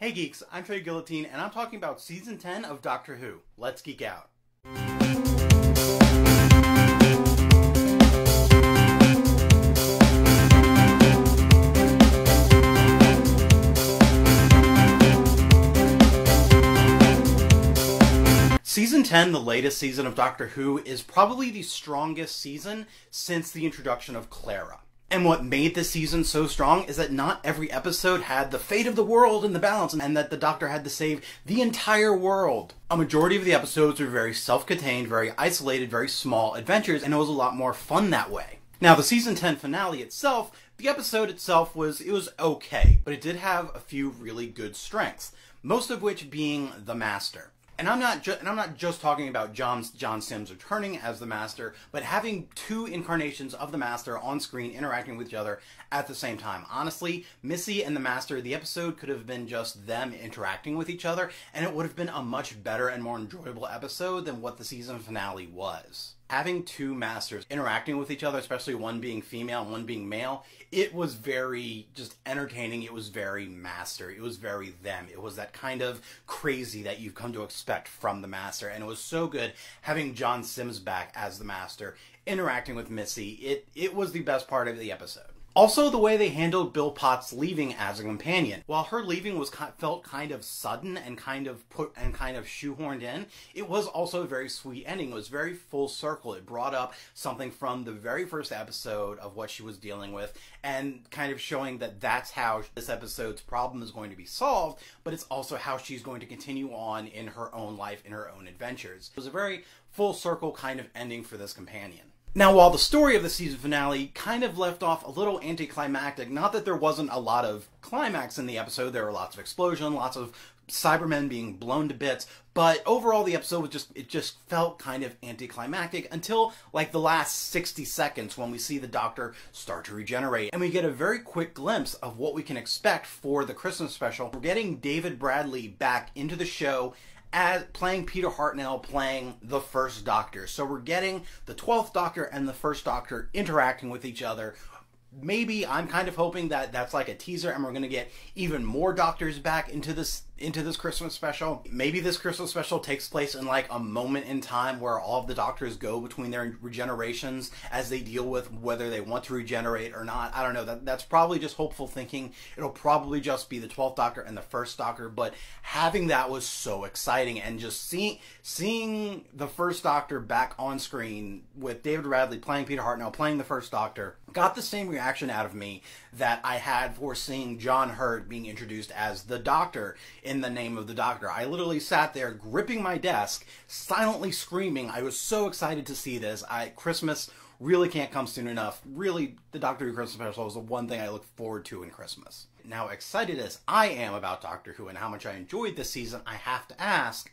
Hey geeks, I'm Trey Guillotine, and I'm talking about Season 10 of Doctor Who. Let's geek out. Season 10, the latest season of Doctor Who, is probably the strongest season since the introduction of Clara. And what made this season so strong is that not every episode had the fate of the world in the balance, and that the Doctor had to save the entire world. A majority of the episodes were very self-contained, very isolated, very small adventures, and it was a lot more fun that way. Now, the Season 10 finale itself, the episode itself was okay, but it did have a few really good strengths, most of which being the Master. And I'm not just talking about John Sims returning as the Master, but having two incarnations of the Master on screen interacting with each other at the same time. Honestly, Missy and the Master, the episode could have been just them interacting with each other, and it would have been a much better and more enjoyable episode than what the season finale was. Having two Masters interacting with each other, especially one being female and one being male, it was very just entertaining. It was very Master. It was very them. It was that kind of crazy that you've come to expect from the Master. And it was so good having John Sims back as the Master, interacting with Missy. It was the best part of the episode. Also, the way they handled Bill Potts leaving as a companion. While her leaving felt kind of sudden and kind of shoehorned in, it was also a very sweet ending. It was very full circle. It brought up something from the very first episode of what she was dealing with, and kind of showing that that's how this episode's problem is going to be solved, but it's also how she's going to continue on in her own life, in her own adventures. It was a very full circle kind of ending for this companion. Now, while the story of the season finale kind of left off a little anticlimactic, not that there wasn't a lot of climax in the episode, there were lots of explosion, lots of Cybermen being blown to bits, but overall the episode was just felt kind of anticlimactic until like the last 60 seconds when we see the Doctor start to regenerate, and we get a very quick glimpse of what we can expect for the Christmas special. We're getting David Bradley back into the show as playing Peter Hartnell, playing the First Doctor. So we're getting the 12th Doctor and the First Doctor interacting with each other. Maybe I'm kind of hoping that that's like a teaser and we're going to get even more Doctors back into this Christmas special. Maybe this Christmas special takes place in like a moment in time where all of the Doctors go between their regenerations as they deal with whether they want to regenerate or not. I don't know. That's probably just hopeful thinking. It'll probably just be the 12th Doctor and the First Doctor, but having that was so exciting, and just seeing the First Doctor back on screen with David Bradley playing Peter Hartnell, playing the First Doctor, got the same reaction out of me that I had for seeing John Hurt being introduced as the Doctor in the name of the Doctor. I literally sat there gripping my desk, silently screaming. I was so excited to see this. Christmas really can't come soon enough. Really, the Doctor Who Christmas special is the one thing I look forward to in Christmas. Now, excited as I am about Doctor Who and how much I enjoyed this season, I have to ask,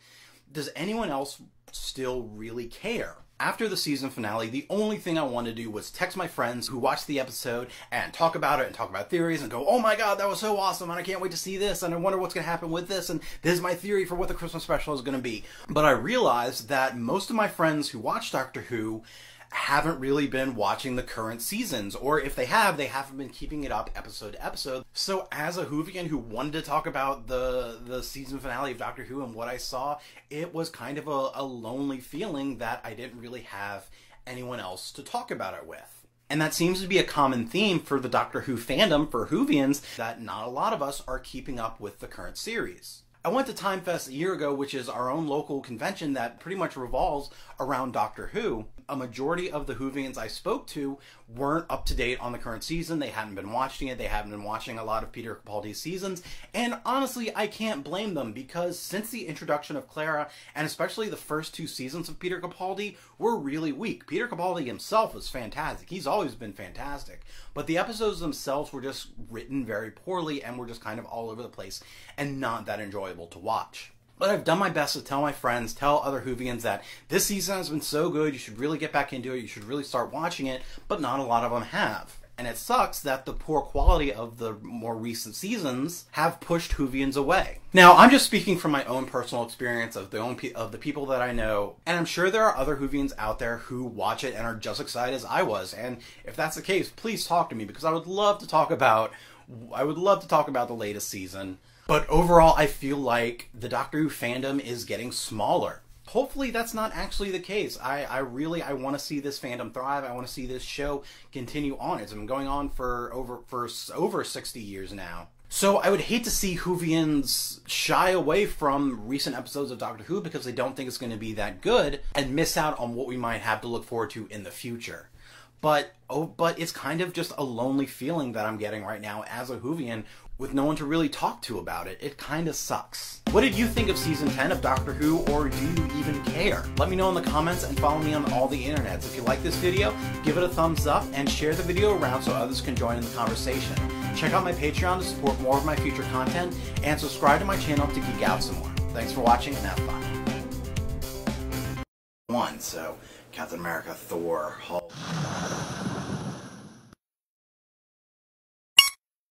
does anyone else still really care? After the season finale, the only thing I wanted to do was text my friends who watched the episode and talk about it and talk about theories and go, oh my god, that was so awesome and I can't wait to see this and I wonder what's going to happen with this and this is my theory for what the Christmas special is going to be. But I realized that most of my friends who watch Doctor Who haven't really been watching the current seasons, or if they have, they haven't been keeping it up episode to episode. So as a Whovian who wanted to talk about the season finale of Doctor Who and what I saw, it was kind of a lonely feeling that I didn't really have anyone else to talk about it with. And that seems to be a common theme for the Doctor Who fandom, for Whovians, that not a lot of us are keeping up with the current series. I went to Time Fest a year ago, which is our own local convention that pretty much revolves around Doctor Who. A majority of the Whovians I spoke to weren't up to date on the current season. They hadn't been watching it. They hadn't been watching a lot of Peter Capaldi's seasons. And honestly, I can't blame them, because since the introduction of Clara, and especially the first two seasons of Peter Capaldi, were really weak. Peter Capaldi himself was fantastic. He's always been fantastic. But the episodes themselves were just written very poorly and were just kind of all over the place and not that enjoyable to watch. But I've done my best to tell my friends, tell other Whovians that this season has been so good, you should really get back into it, you should really start watching it, but not a lot of them have. And it sucks that the poor quality of the more recent seasons have pushed Whovians away. Now, I'm just speaking from my own personal experience of the people that I know, and I'm sure there are other Whovians out there who watch it and are just excited as I was. And if that's the case, please talk to me, because I would love to talk about the latest season. But overall, I feel like the Doctor Who fandom is getting smaller. Hopefully that's not actually the case. I want to see this fandom thrive. I want to see this show continue on. It's been going on for over 60 years now. So I would hate to see Whovians shy away from recent episodes of Doctor Who because they don't think it's going to be that good and miss out on what we might have to look forward to in the future. But it's kind of just a lonely feeling that I'm getting right now as a Whovian with no one to really talk to about it. It kind of sucks. What did you think of Season 10 of Doctor Who, or do you even care? Let me know in the comments and follow me on all the internets. If you like this video, give it a thumbs up and share the video around so others can join in the conversation. Check out my Patreon to support more of my future content, and subscribe to my channel to geek out some more. Thanks for watching and have fun. So Captain America, Thor, Hulk.